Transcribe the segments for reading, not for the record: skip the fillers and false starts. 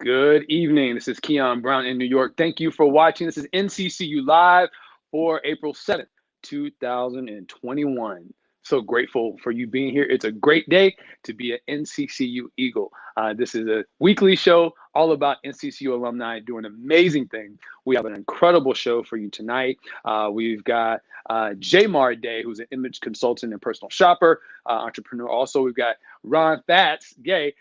Good evening. This is Keon Brown in New York. Thank you for watching. This is NCCU Live for April 7th, 2021. So grateful for you being here. It's a great day to be an NCCU Eagle. This is a weekly show all about NCCU alumni doing amazing things. We have an incredible show for you tonight. We've got Jaymar Day, who's an image consultant and personal shopper, entrepreneur. Also, we've got Ron Fats, gay.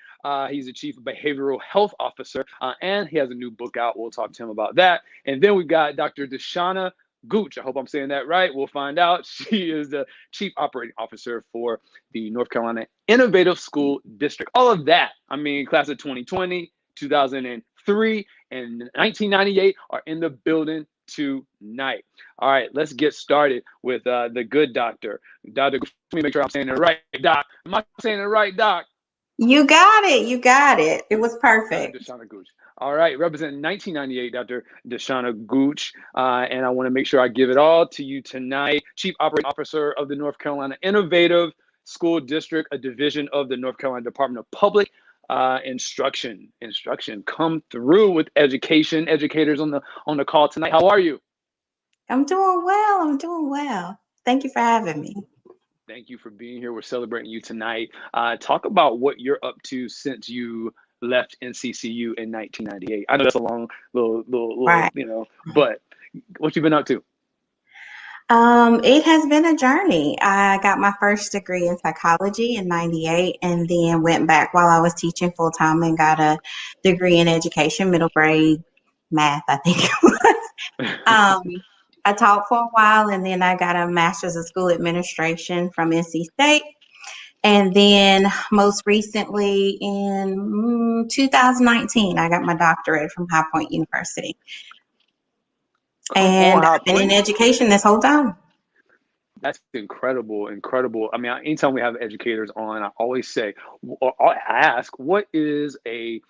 He's the Chief Behavioral Health Officer, and he has a new book out. We'll talk to him about that. And then we've got Dr. Deshauna Gooch. I hope I'm saying that right. We'll find out. She is the Chief Operating Officer for the North Carolina Innovative School District. All of that, class of 2020, 2003, and 1998 are in the building tonight. All right, let's get started with the good doctor. Dr. Gooch, let me make sure I'm saying it right, Doc. Am I saying it right, Doc? You got it. You got it. It was perfect. Deshauna Gooch. All right, representing 1998, Dr. Deshauna Gooch. And I want to make sure I give it all to you tonight. Chief Operating Officer of the North Carolina Innovative School District, a division of the North Carolina Department of Public Instruction. Come through with education. Educators on the call tonight. How are you? I'm doing well. Thank you for having me. Thank you for being here. We're celebrating you tonight. Talk about what you're up to since you left NCCU in 1998. I know that's a long little right. But what you been up to? It has been a journey. I got my first degree in psychology in 98 and then went back while I was teaching full time and got a degree in education, middle grade math, I think it was. I taught for a while and then I got a master's of school administration from NC State. And then most recently in 2019, I got my doctorate from High Point University. And I've been in education this whole time. That's incredible. Anytime we have educators on, I always say, I ask, what is a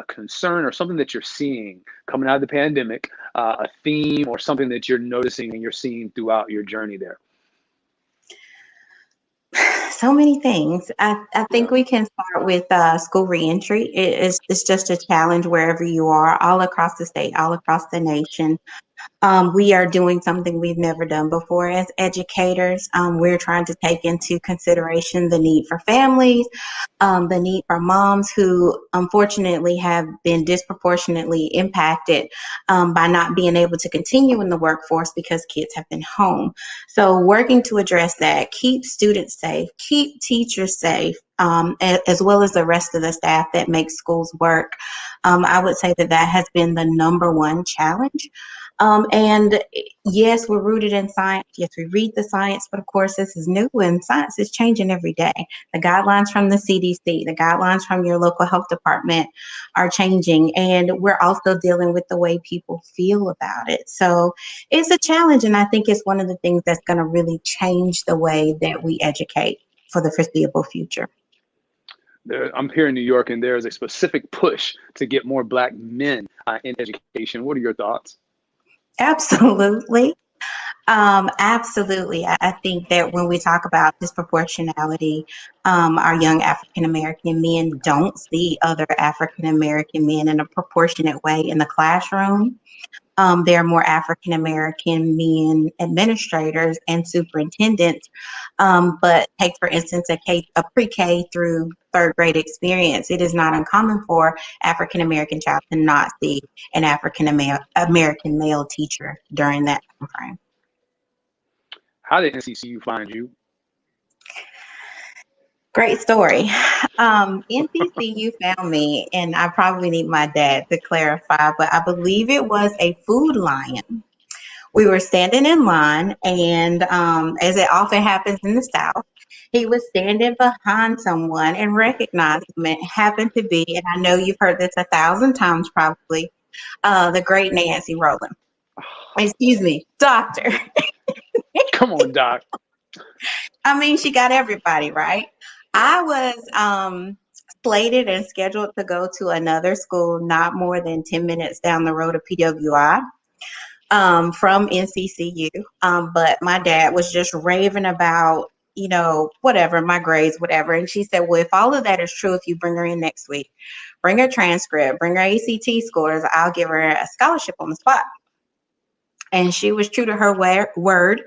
concern or something that you're seeing coming out of the pandemic, a theme or something that you're noticing and you're seeing throughout your journey there? So many things. I think we can start with school reentry. It's just a challenge wherever you are, all across the state, all across the nation. We are doing something we've never done before as educators. We're trying to take into consideration the need for families, the need for moms who unfortunately have been disproportionately impacted by not being able to continue in the workforce because kids have been home. So working to address that, keep students safe, keep teachers safe, as well as the rest of the staff that makes schools work. I would say that has been the number one challenge. And yes, we're rooted in science. Yes, we read the science, but of course this is new and science is changing every day. The guidelines from the CDC, the guidelines from your local health department are changing, and we're also dealing with the way people feel about it. So it's a challenge, and I think it's one of the things that's going to really change the way that we educate for the foreseeable future. I'm here in New York, and there's a specific push to get more Black men in education. What are your thoughts? Absolutely. Absolutely. I think that when we talk about disproportionality, our young African-American men don't see other African-American men in a proportionate way in the classroom. There are more African-American men administrators and superintendents, but take, for instance, a pre-K through third grade experience. It is not uncommon for African-American child to not see an African-American male teacher during that time frame. How did NCCU find you? Great story. NCCU found me, and I probably need my dad to clarify, but I believe it was a Food Lion. We were standing in line, and as it often happens in the South, he was standing behind someone and recognized him. It happened to be, and I know you've heard this 1,000 times probably, the great Nancy Rowland. Excuse me, Doctor. Come on, Doc. She got everybody, right? I was slated and scheduled to go to another school not more than 10 minutes down the road of PWI from NCCU. But my dad was just raving about, whatever, my grades, whatever. And she said, well, if all of that is true, if you bring her in next week, bring her transcript, bring her ACT scores, I'll give her a scholarship on the spot. And she was true to her word.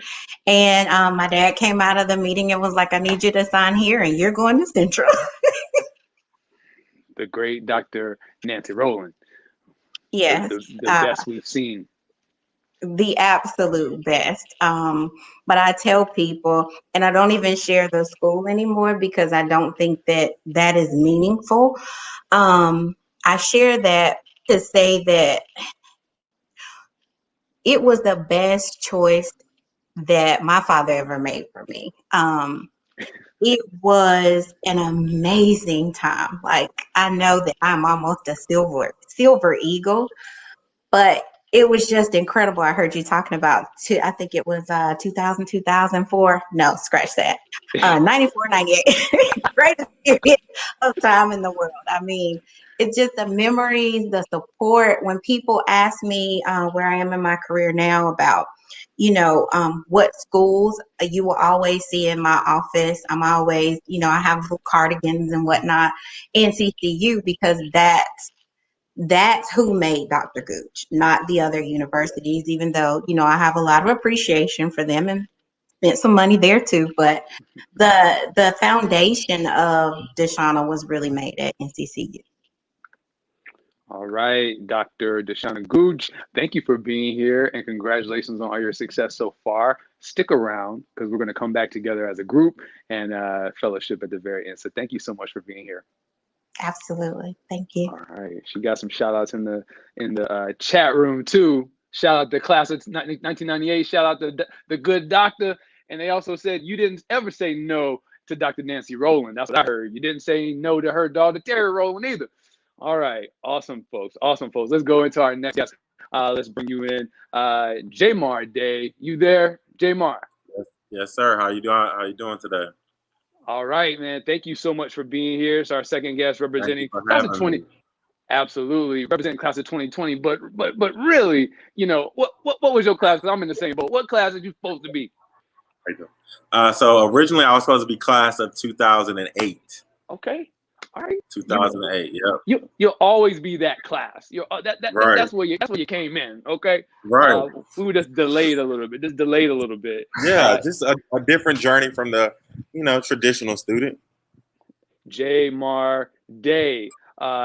And my dad came out of the meeting and was like, I need you to sign here and you're going to Central. The great Dr. Nancy Rowland, Yes. the best we've seen. The absolute best. But I tell people, and I don't even share the school anymore because I don't think that is meaningful. I share that to say that it was the best choice that my father ever made for me. It was an amazing time. Like, I know that I'm almost a silver eagle, but it was just incredible. I heard you talking about I think it was 2000, 2004. No, scratch that. 94, 98. Greatest period of time in the world. I mean, it's just the memories, the support. When people ask me where I am in my career now about, what schools you will always see in my office. I'm always, I have little cardigans and whatnot, NCCU, because that's who made Dr. Gooch, not the other universities, even though, I have a lot of appreciation for them and spent some money there too. But the foundation of Deshauna was really made at NCCU. All right, Dr. Deshauna Gooch, thank you for being here and congratulations on all your success so far. Stick around because we're going to come back together as a group and fellowship at the very end. So thank you so much for being here. Absolutely. Thank you. All right. She got some shout outs in the chat room too. Shout out to class of 1998. Shout out to the good doctor. And they also said you didn't ever say no to Dr. Nancy Rowland. That's what I heard. You didn't say no to her daughter, Terry Rowland, either. All right. Awesome, folks. Awesome, folks. Let's go into our next guest. Let's bring you in. Jaymar Day. You there, Jaymar? Yes, sir. How you doing? How you doing today? All right, man. Thank you so much for being here. It's our second guest representing class of 20. Absolutely, representing class of 2020. But really, what was your class? Because I'm in the same boat. What class are you supposed to be? So originally I was supposed to be class of 2008. Okay, all right. 2008. Yep. You'll always be that class. Right. That's where you came in. Okay. Right. We were just delayed a little bit. Yeah, just a different journey from the traditional student. Jaymar Day.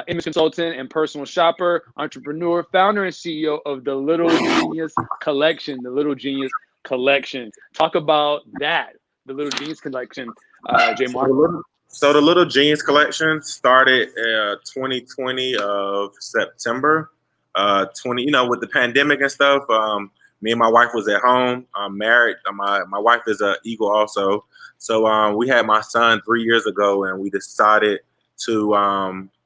Image consultant and personal shopper, entrepreneur, founder and CEO of the Little Genius Collection. The Little Genius Collection. Talk about that. The Little Genius Collection, Jaymar. So the Little Genius Collection started 2020 of September. 20, with the pandemic and stuff. Me and my wife was at home. I'm married. My wife is an Eagle also. So we had my son 3 years ago, and we decided to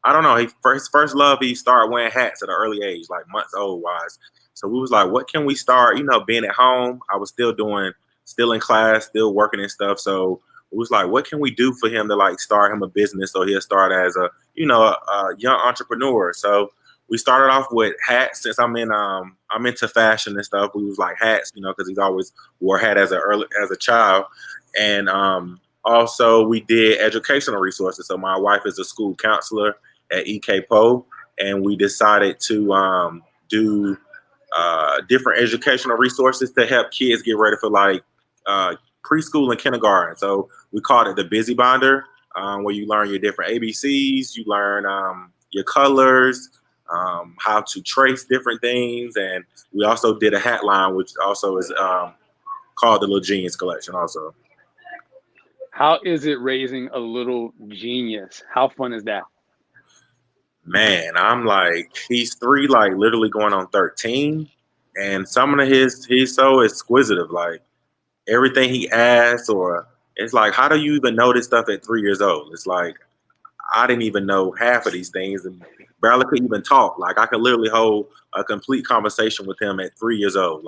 I don't know. His first love, he started wearing hats at an early age, like months old wise. So we was like, what can we start? Being at home, I was still in class, still working and stuff. So it was like, what can we do for him to start him a business so he'll start as a young entrepreneur. So we started off with hats. Since I'm into fashion and stuff, we was like hats, because he's always wore a hat as a child. And also we did educational resources. So my wife is a school counselor at EKPO, and we decided to do different educational resources to help kids get ready for preschool and kindergarten. So we called it the Busy Binder, where you learn your different ABCs, you learn your colors, how to trace different things, and we also did a hat line, which also is called the Little Genius Collection also. How is it raising a little genius? How fun is that? Man, I'm he's 3, literally going on 13, and some of he's so exquisitive, everything he asks, or it's how do you even know this stuff at 3 years old? It's I didn't even know half of these things and barely could even talk. I could literally hold a complete conversation with him at 3 years old.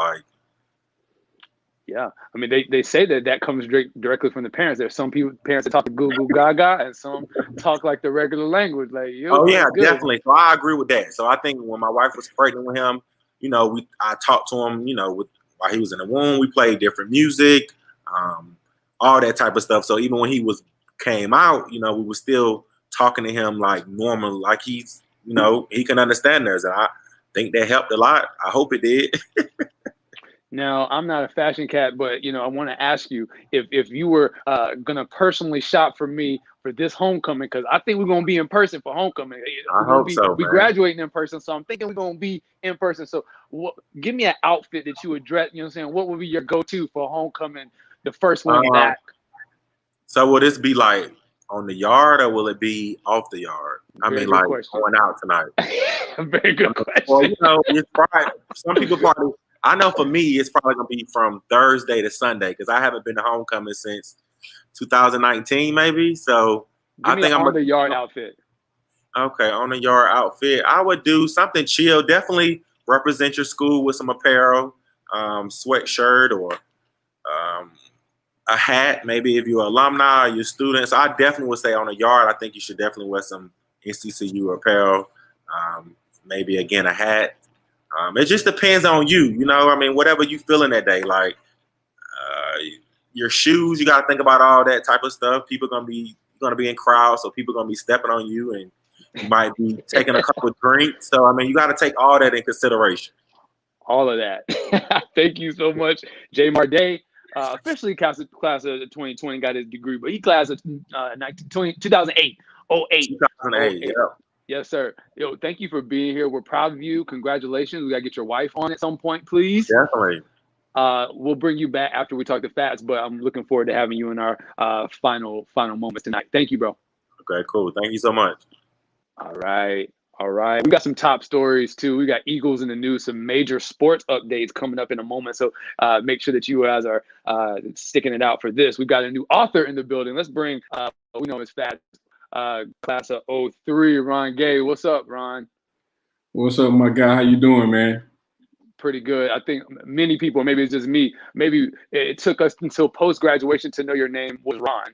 Yeah, I mean, they say that comes directly from the parents. There's some parents that talk to Goo Goo Gaga, and some talk like the regular language. Oh yeah, definitely. So I agree with that. So I think when my wife was pregnant with him, I talked to him, while he was in the womb. We played different music. all that type of stuff. So even when he came out, we were still talking to him like normal, like he's, he can understand us. And I think that helped a lot. I hope it did. Now, I'm not a fashion cat, but I want to ask you if you were gonna personally shop for me for this homecoming, because I think we're gonna be in person for homecoming. I hope so. We graduating in person, so I'm thinking we're gonna be in person. So, give me an outfit that you would dress. You know what I'm saying? What would be your go-to for homecoming, the first one back? So will this be like on the yard, or will it be off the yard? Very like question. Going out tonight. Very good question. Well, it's right. Some people probably. I know for me, it's probably gonna be from Thursday to Sunday because I haven't been to homecoming since 2019, maybe. So I think I'm on the yard outfit. Okay, on the yard outfit, I would do something chill. Definitely represent your school with some apparel, sweatshirt or a hat. Maybe if you're an alumni or you're students, I definitely would say on the yard. I think you should definitely wear some NCCU apparel. Maybe again a hat. It just depends on you, whatever you feeling that day. Like your shoes, you gotta think about all that type of stuff. People gonna be in crowds, so people gonna be stepping on you, and you might be taking a couple of drinks. So you gotta take all that in consideration. All of that. Thank you so much, Jaymar Day. Officially class of 2020, got his degree, but he class of 2008. 2008, yeah. Yes, sir. Thank you for being here. We're proud of you. Congratulations. We got to get your wife on at some point, please. Definitely. We'll bring you back after we talk to Fats, but I'm looking forward to having you in our final moments tonight. Thank you, bro. Okay, cool. Thank you so much. All right. We got some top stories, too. We got Eagles in the news, some major sports updates coming up in a moment. So make sure that you guys are sticking it out for this. We've got a new author in the building. Let's bring, we know it's Fats. Class of 03, Ron Gay. What's up, Ron? What's up, my guy? How you doing, man? Pretty good. I think many people, maybe it's just me, maybe it took us until post-graduation to know your name was Ron.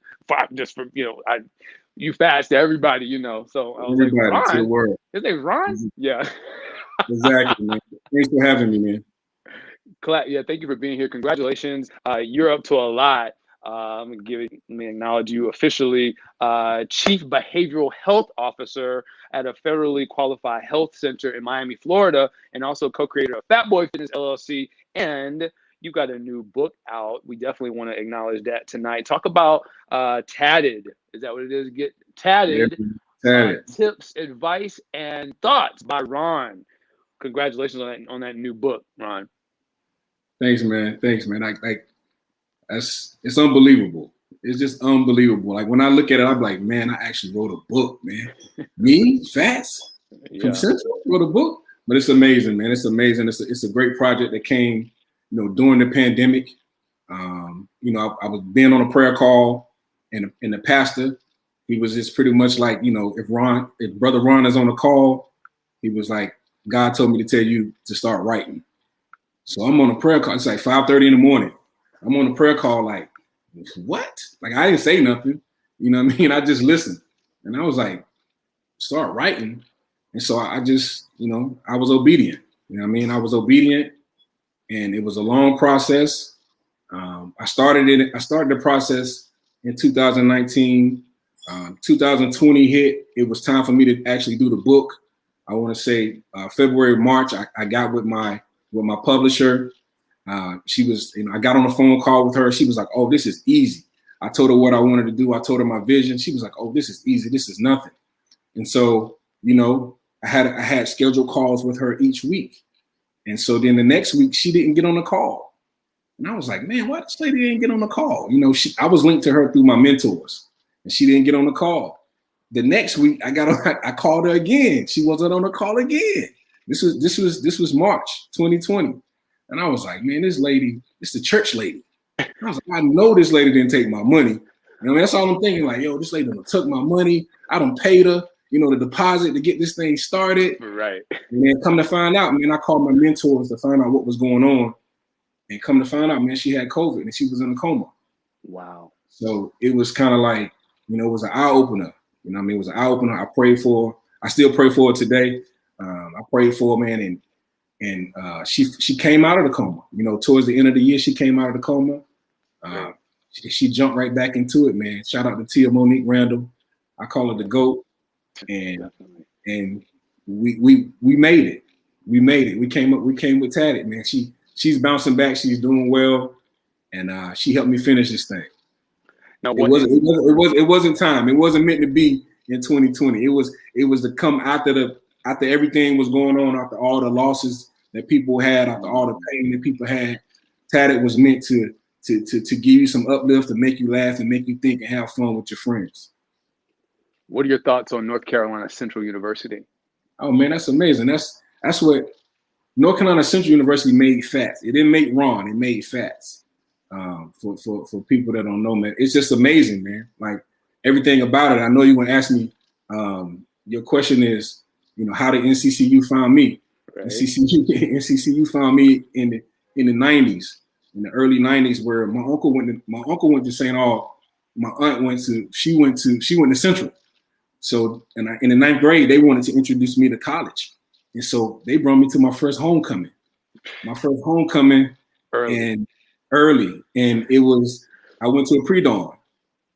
Just for, you Fast to everybody, So I was everybody, like, Ron? To the world. His name's Ron? Mm-hmm. Yeah. Exactly, man. Thanks for having me, man. Yeah, thank you for being here. Congratulations. You're up to a lot. Let me acknowledge you officially, Chief Behavioral Health Officer at a federally qualified health center in Miami, Florida, and also co-creator of Fat Boy Fitness LLC. And you got a new book out. We definitely want to acknowledge that tonight. Talk about Tatted. Is that what it is? Get Tatted. Yeah, Tatted. Tips, advice, and thoughts by Ron. Congratulations on that new book, Ron. Thanks, man. It's unbelievable. It's just unbelievable. Like when I look at it, I'm like, man, I actually wrote a book, man. Me, Fats, from Central, wrote a book. But it's amazing, man. It's amazing. It's a great project that came, during the pandemic. I was being on a prayer call, and the pastor, he was just pretty much like, if Brother Ron is on the call, he was like, God told me to tell you to start writing. So I'm on a prayer call. It's like 5:30 in the morning. I'm on a prayer call, like, what? Like, I didn't say nothing. You know what I mean? I just listened. And I was like, start writing. And so I just, I was obedient. You know what I mean? I was obedient. And it was a long process. I started the process in 2019. 2020 hit. It was time for me to actually do the book. I want to say February, March, I got with my publisher. She was, I got on a phone call with her. She was like, oh, this is easy. I told her what I wanted to do. I told her my vision. She was like, oh, this is easy. This is nothing. And so, I had scheduled calls with her each week. And so then the next week she didn't get on the call. And I was like, man, why this lady didn't get on the call? I was linked to her through my mentors, and she didn't get on the call. The next week I called her again. She wasn't on the call again. This was March 2020. And I was like, man, this lady, it's the church lady. I was like, I know this lady didn't take my money. That's all I'm thinking. Like, yo, this lady done took my money. I done paid her, the deposit to get this thing started. Right. And then come to find out, man, I called my mentors to find out what was going on. And come to find out, man, she had COVID and she was in a coma. Wow. So it was kind of like, it was an eye opener. It was an eye opener. I prayed for her. I still pray for her today. I prayed for her, man, and she came out of the coma. Towards the end of the year, she came out of the coma. she jumped right back into it, man. Shout out to Tia Monique Randall. I call her the GOAT. And we made it. We made it. We came with Tatted, man. She's bouncing back. She's doing well, and she helped me finish this thing. Now, it wasn't time. It wasn't meant to be in 2020. It was to come after everything was going on, after all the losses that people had, after all the pain that people had. Tatted was meant to give you some uplift, to make you laugh, and make you think and have fun with your friends. What are your thoughts on North Carolina Central University? Oh man, that's amazing. That's what North Carolina Central University made Fats. It didn't make Ron. It made Fats. For people that don't know, man, it's just amazing, man. Like everything about it. I know you want to ask me. Your question is, how did NCCU find me? Right. NCCU found me in the 90s, in the early 90s, where my uncle went to St. Aug. My aunt went to Central. So, in the 9th grade, they wanted to introduce me to college, and so they brought me to my first homecoming. Early, and it was, I went to a pre-dawn,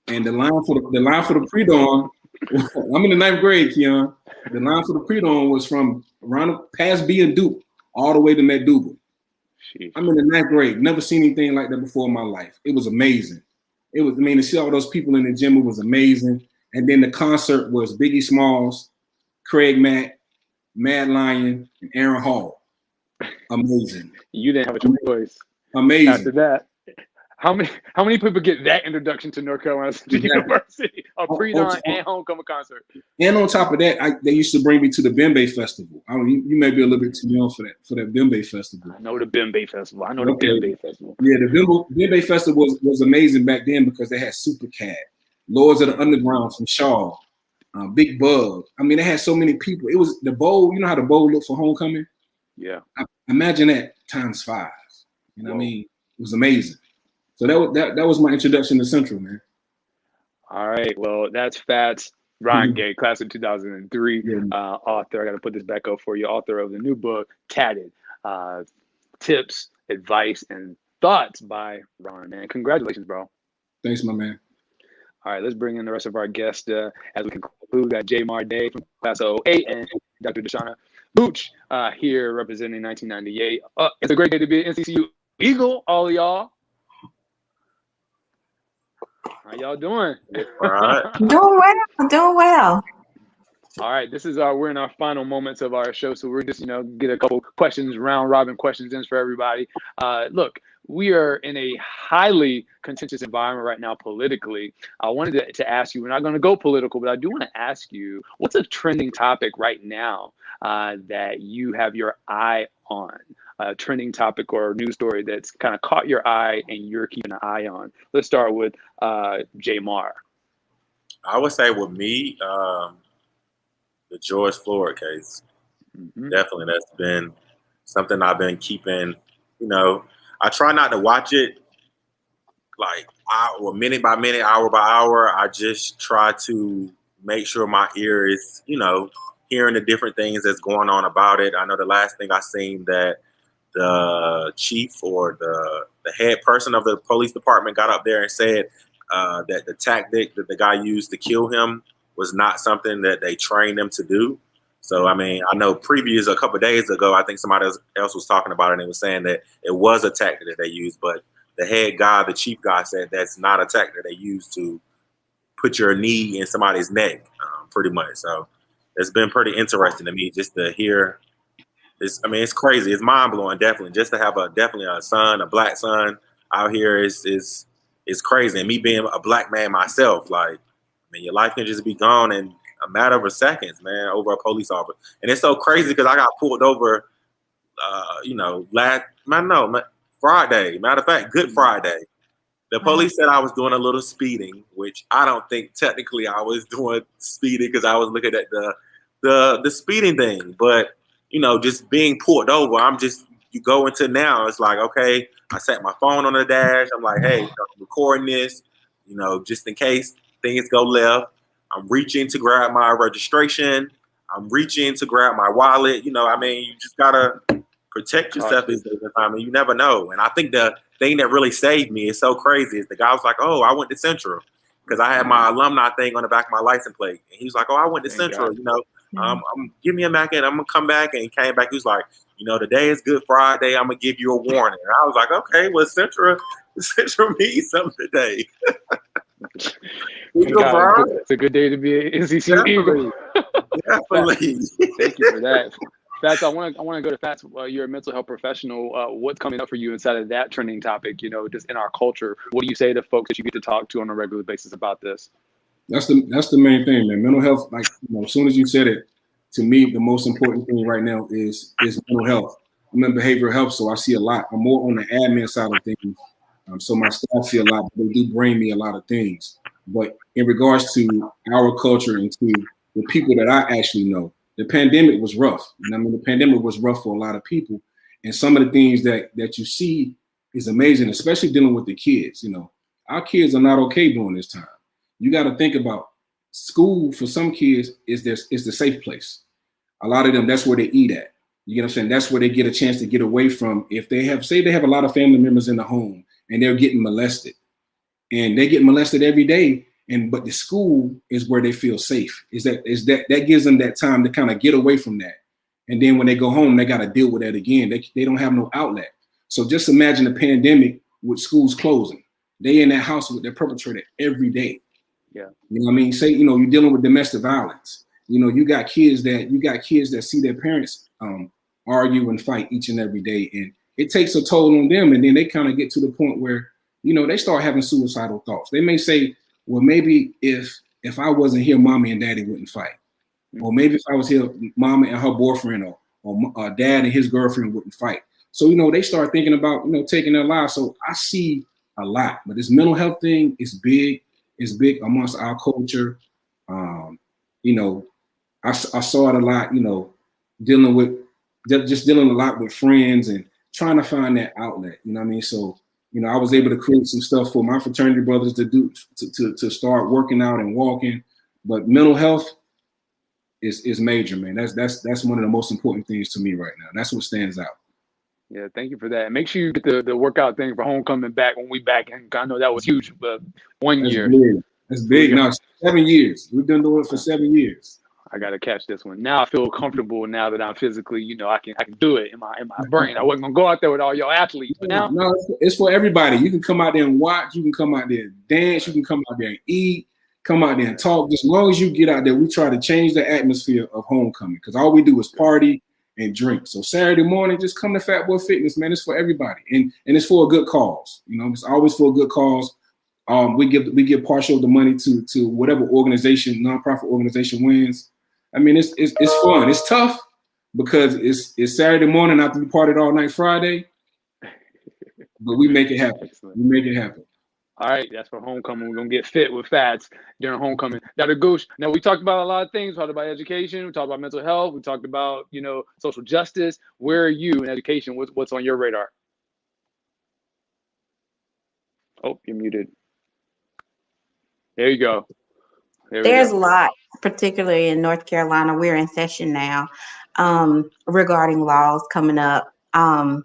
and the line for the pre-dawn, I'm in the 9th grade, Keon. The line for the pre-dawn was from around past B and Duke all the way to McDougal. I'm in the 9th grade, never seen anything like that before in my life. It was amazing. To see all those people in the gym, it was amazing. And then the concert was Biggie Smalls, Craig Mack, Mad Lion, and Aaron Hall. Amazing. You didn't have a choice. Amazing. After that, how many people get that introduction to North Carolina State University? A pre-dawn and homecoming concert. And on top of that, they used to bring me to the Bembe Festival. You may be a little bit too young for that Bembe Festival. I know the Bembe Festival. The Bembe Festival. Yeah, the Bembe Festival was amazing back then because they had Super Cat, Lords of the Underground from Shaw, Big Bug. I mean, they had so many people. It was the bowl. You know how the bowl looked for homecoming? Yeah. Imagine that times 5. You know what I mean? It was amazing. So that was my introduction to Central, man. All right. Well, that's Fats. Ryan Gay, class of 2003, author. I got to put this back up for you. Author of the new book, Tatted. Tips, advice, and thoughts by Ron, man. Congratulations, bro. Thanks, my man. All right, let's bring in the rest of our guests as we conclude. We got Jaymar Day from class of 08 and Dr. Deshauna Booch here representing 1998. It's a great day to be an NCCU Eagle, all of y'all. How y'all doing? All right. Doing well. All right, this is we're in our final moments of our show, so we're just get a couple questions, round robin questions in for everybody. Look, we are in a highly contentious environment right now politically. I wanted to ask you, we're not going to go political, but I do want to ask you, what's a trending topic right now that you have your eye on? A trending topic or a news story that's kind of caught your eye and you're keeping an eye on. Let's start with Jaymar. I would say with me, the George Floyd case. Definitely, that's been something I've been keeping. I try not to watch it like minute by minute, hour by hour. I just try to make sure my ear is, hearing the different things that's going on about it. I know the last thing I seen that the chief or the head person of the police department got up there and said that the tactic that the guy used to kill him was not something that they trained them to do. So, I mean, I know a couple of days ago, I think somebody else was talking about it and they was saying that it was a tactic that they used, but the head guy, the chief guy, said that's not a tactic they used to put your knee in somebody's neck, pretty much. So it's been pretty interesting to me just to hear. It's crazy. It's mind blowing, definitely. Just to have a black son out here is crazy. And me being a black man myself, your life can just be gone in a matter of seconds, man, over a police officer. And it's so crazy because I got pulled over, Friday. Matter of fact, Good Friday. The police said I was doing a little speeding, which I don't think technically I was doing speeding because I was looking at the speeding thing. But just being pulled over, you go into now, it's like, okay, I set my phone on the dash. I'm like, hey, I'm recording this, just in case things go left. I'm reaching to grab my registration. I'm reaching to grab my wallet. You just gotta Protect yourself these days. I mean, you never know. And I think the thing that really saved me is so crazy is the guy was like, "Oh, I went to Central," because I had my alumni thing on the back of my license plate, and he was like, "Oh, I went to Central. You know, give me a Mac and I'm gonna come back." And he came back. He was like, "You know, today is Good Friday. I'm gonna give you a warning." And I was like, "Okay, well, Central means something today." It's a good day to be an NCCU Eagle. Definitely. Thank you for that. Fats, I want to go to Fats. You're a mental health professional. What's coming up for you inside of that trending topic? You know, just in our culture, what do you say to folks that you get to talk to on a regular basis about this? That's the main thing, man. Mental health, like, you know, as soon as you said it, to me, the most important thing right now is mental health. I'm in behavioral health, so I see a lot. I'm more on the admin side of things. So my staff see a lot, but they do bring me a lot of things. But in regards to our culture and to the people that I actually know, the pandemic was rough. And I mean, the pandemic was rough for a lot of people. And some of the things that you see is amazing, especially dealing with the kids. You know, our kids are not okay during this time. You got to think about school for some kids is the safe place. A lot of them, that's where they eat at. You get what I'm saying? That's where they get a chance to get away from. If they have, say they have a lot of family members in the home and they're getting molested, and they get molested every day, but the school is where they feel safe. That gives them that time to kind of get away from that. And then when they go home, they got to deal with that again. They don't have no outlet. So just imagine the pandemic with schools closing. They in that house with their perpetrator every day. Yeah. You know what I mean? Say, you know, you're dealing with domestic violence. You know, you got kids that see their parents argue and fight each and every day. And it takes a toll on them. And then they kind of get to the point where, you know, they start having suicidal thoughts. They may say, well, maybe if I wasn't here, mommy and daddy wouldn't fight. Or maybe if I was here, mama and her boyfriend or dad and his girlfriend wouldn't fight. So, you know, they start thinking about, you know, taking their lives. So I see a lot, but this mental health thing is big. It's big amongst our culture. You know, I saw it a lot, you know, dealing a lot with friends and trying to find that outlet. You know what I mean? So, you know, I was able to create some stuff for my fraternity brothers to start working out and walking. But mental health is major, man. That's one of the most important things to me right now. That's what stands out. Yeah, thank you for that. Make sure you get the workout thing for homecoming back when we back. And I know that was huge, but 1 year. That's big. No, 7 years. We've been doing it for 7 years. I gotta catch this one. Now I feel comfortable now that I'm physically, you know, I can do it in my brain. I wasn't gonna go out there with all your athletes, but now it's for everybody. You can come out there and watch, you can come out there and dance, you can come out there and eat, come out there and talk. Just as long as you get out there, we try to change the atmosphere of homecoming because all we do is party and drink. So Saturday morning, just come to Fat Boy Fitness, man. It's for everybody. And it's for a good cause. You know, it's always for a good cause. We give partial of the money to whatever organization, nonprofit organization wins. I mean, it's fun. It's tough because it's Saturday morning after we partied all night Friday, but we make it happen. Excellent. We make it happen. All right, that's for homecoming. We're gonna get fit with Fats during homecoming. Dr. Gooch, now we talked about a lot of things. We talked about education. We talked about mental health. We talked about, you know, social justice. Where are you in education? What's on your radar? Oh, you're muted. There you go. There's a lot, particularly in North Carolina. We're in session now regarding laws coming up. And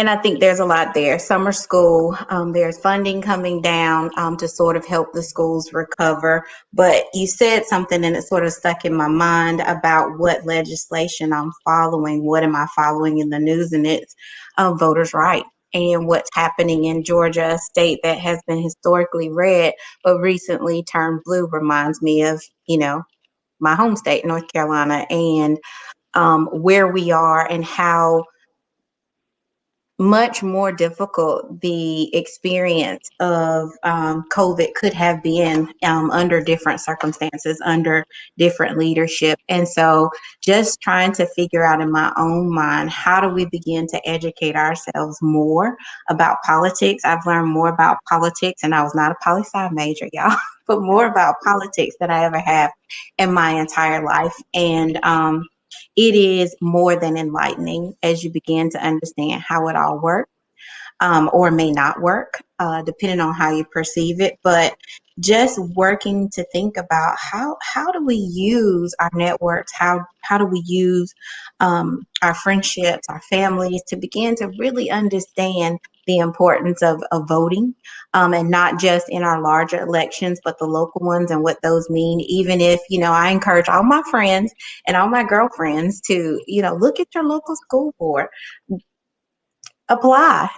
I think there's a lot there. Summer school, there's funding coming down to sort of help the schools recover. But you said something and it sort of stuck in my mind about what legislation I'm following. What am I following in the news? And it's voters' rights. And what's happening in Georgia, a state that has been historically red, but recently turned blue, reminds me of, you know, my home state, North Carolina, and where we are and how much more difficult the experience of COVID could have been under different circumstances, under different leadership. And so just trying to figure out in my own mind, how do we begin to educate ourselves more about politics? I've learned more about politics, and I was not a poli-sci major, y'all, but more about politics than I ever have in my entire life. And it is more than enlightening as you begin to understand how it all works. or may not work, depending on how you perceive it. But just working to think about how do we use our networks, how do we use our friendships, our families, to begin to really understand the importance of voting, and not just in our larger elections, but the local ones and what those mean. Even if, I encourage all my friends and all my girlfriends to, look at your local school board, apply.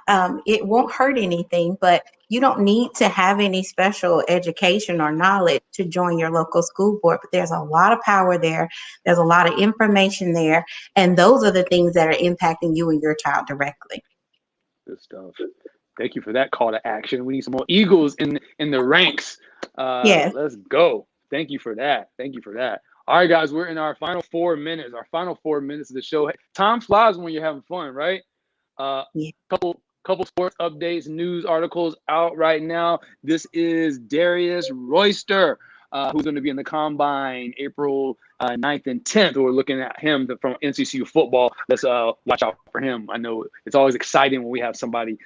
It won't hurt anything, but you don't need to have any special education or knowledge to join your local school board. But there's a lot of power there. There's a lot of information there. And those are the things that are impacting you and your child directly. Good stuff. Thank you for that call to action. We need some more Eagles in the ranks. Yes. Let's go. Thank you for that. Thank you for that. All right, guys, we're in our final 4 minutes. Our final 4 minutes of the show. Time flies when you're having fun, right? Yeah. Couple sports updates, news articles out right now. This is Darius Royster, who's going to be in the Combine April 9th and 10th. We're looking at him from NCCU football. Let's watch out for him. I know it's always exciting when we have somebody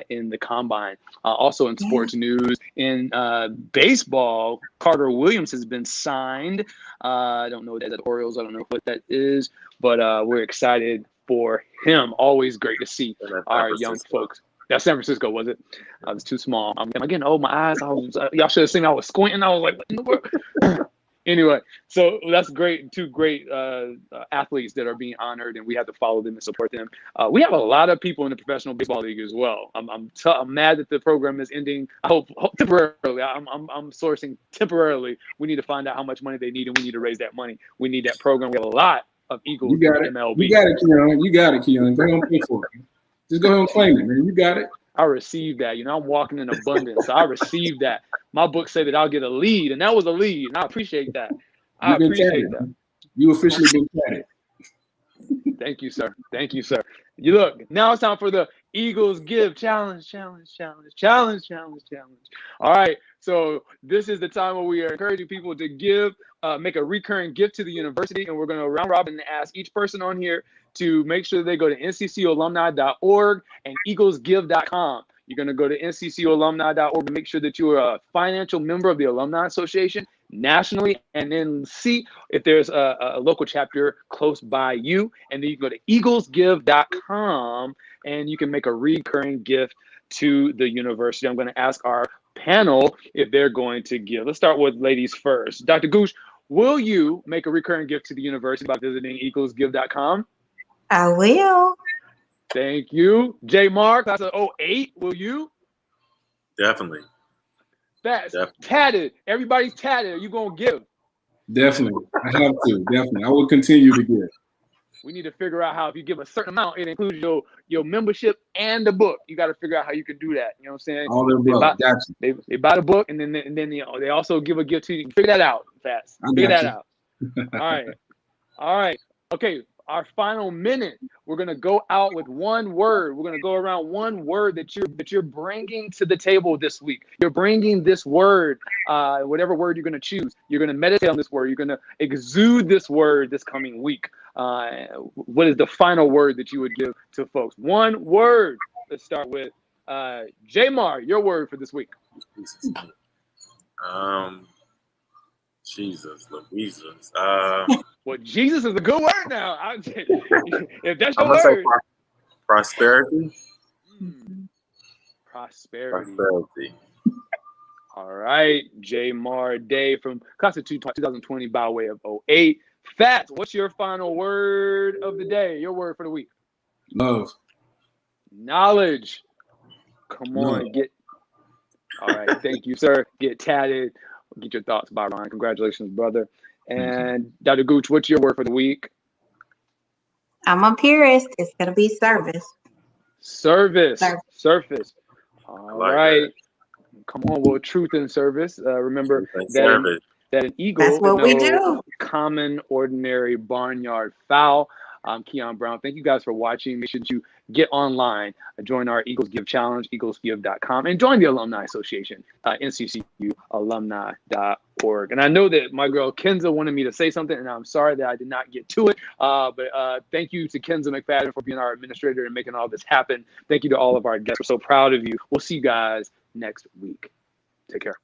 in the Combine. Also in sports news, in baseball, Carter Williams has been signed. I don't know what that is, the Orioles. I don't know what that is, but we're excited for him. Always great to see our young folks. That's San Francisco, was it? I was too small. I'm getting old. My eyes. Y'all should have seen me. I was squinting. I was like, what in the world? Anyway, so that's great. 2 great athletes that are being honored, and we have to follow them and support them. We have a lot of people in the Professional Baseball League as well. I'm mad that the program is ending. I hope temporarily. I'm sourcing temporarily. We need to find out how much money they need, and we need to raise that money. We need that program. We have a lot of Eagles in MLB. You got it, Keon. You got it, Keon. Go ahead and pay for it. Just go ahead and claim it, man. You got it. I received that. I'm walking in abundance. So I received that. My book said that I'll get a lead, and that was a lead. And I appreciate that. I appreciate that. You officially been tatted. Thank you, sir. Thank you, sir. You look, now it's time for the Eagles Give Challenge. All right. So this is the time where we are encouraging people to give, make a recurring gift to the university. And we're going to round robin and ask each person on here to make sure they go to nccualumni.org and eaglesgive.com. You're going to go to nccualumni.org to make sure that you are a financial member of the Alumni Association nationally, and then see if there's a local chapter close by you. And then you can go to eaglesgive.com and you can make a recurring gift to the university. I'm going to ask our panel if they're going to give. Let's start with ladies first. Dr. Gooch, will you make a recurring gift to the university by visiting eaglesgive.com? I will. Thank you. Jaymar, class of 08, will you? Definitely. That's tatted. Everybody's tatted. Are you going to give? Definitely. I have to. Definitely. I will continue to give. We need to figure out how, if you give a certain amount, it includes your membership and the book. You got to figure out how you can do that. You know what I'm saying? All the above. Gotcha. They buy the book, and then they also give a gift to you. Figure that out fast. Figure that out. All right. Okay. Our final minute, we're gonna go out with one word. We're gonna go around one word that you're bringing to the table this week. You're bringing this word, whatever word you're gonna choose. You're gonna meditate on this word. You're gonna exude this word this coming week. What is the final word that you would give to folks? One word. Let's start with Jaymar. Your word for this week. Jesus, Louises. Well, Jesus is a good word now. If that's your I'm word. say prosperity. Prosperity. All right, Jaymar Day from class of 2020 by way of 08. Fats, what's your final word of the day? Your word for the week? Love. Knowledge. Come on, get. All right, thank you, sir. Get tatted. Get your thoughts, Byron. Congratulations, brother. And Dr. Gooch, what's your word for the week? I'm a purist. It's going to be service. Service. All right. That. Come on, well, truth and service. Remember that an eagle That's what we do. Common, ordinary barnyard fowl. I'm Keon Brown. Thank you guys for watching. Make sure you get online, join our Eagles Give Challenge, eaglesgive.com, and join the Alumni Association, nccualumni.org. And I know that my girl Kenza wanted me to say something, and I'm sorry that I did not get to it. But thank you to Kenza McFadden for being our administrator and making all this happen. Thank you to all of our guests. We're so proud of you. We'll see you guys next week. Take care.